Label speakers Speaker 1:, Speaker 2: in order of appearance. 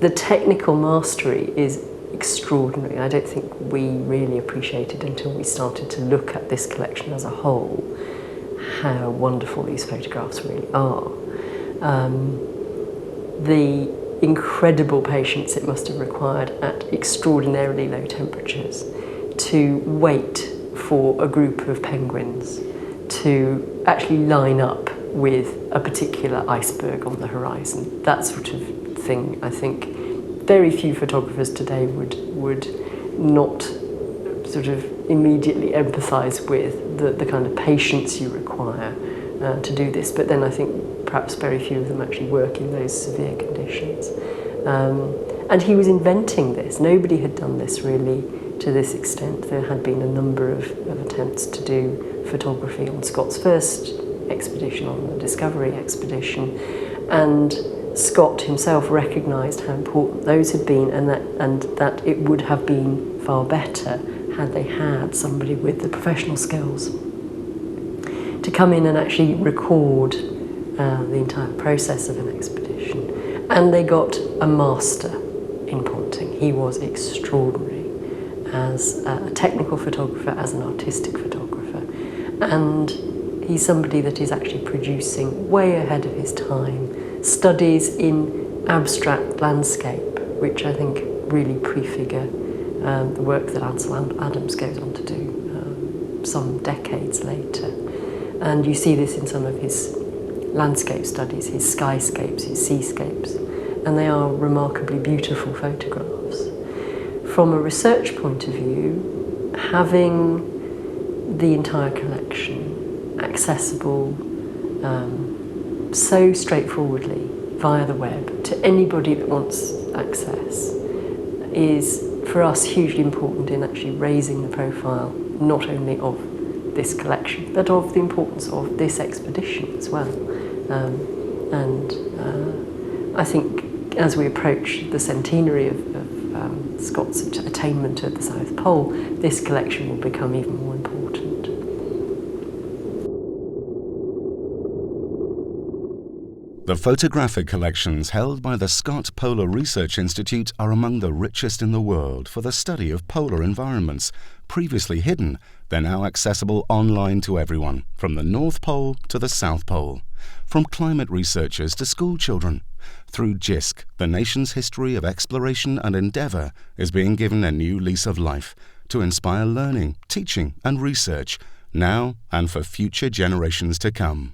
Speaker 1: the technical mastery is extraordinary. I don't think we really appreciated until we started to look at this collection as a whole how wonderful these photographs really are. The incredible patience it must have required at extraordinarily low temperatures to wait for a group of penguins to actually line up with a particular iceberg on the horizon. That sort of thing, I think, very few photographers today would not sort of immediately empathise with the kind of patience you require to do this. But then I think perhaps very few of them actually work in those severe conditions. And he was inventing this. Nobody had done this really to this extent. There had been a number of attempts to do photography on Scott's first expedition, on the Discovery expedition, and Scott himself recognised how important those had been, and that it would have been far better had they had somebody with the professional skills to come in and actually record the entire process of an expedition. And they got a master in Ponting. He was extraordinary as a technical photographer, as an artistic photographer, and he's somebody that is actually producing way ahead of his time studies in abstract landscape, which I think really prefigure the work that Ansel Adams goes on to do some decades later. And you see this in some of his landscape studies, his skyscapes, his seascapes, and they are remarkably beautiful photographs. From a research point of view, having the entire collection accessible so straightforwardly via the web to anybody that wants access is for us hugely important in actually raising the profile not only of this collection but of the importance of this expedition as well. I think as we approach the centenary of Scott's attainment at the South Pole, this collection will become even more important.
Speaker 2: The photographic collections held by the Scott Polar Research Institute are among the richest in the world for the study of polar environments. Previously hidden, they're now accessible online to everyone, from the North Pole to the South Pole, from climate researchers to school children. Through JISC, the nation's history of exploration and endeavour is being given a new lease of life to inspire learning, teaching and research, now and for future generations to come.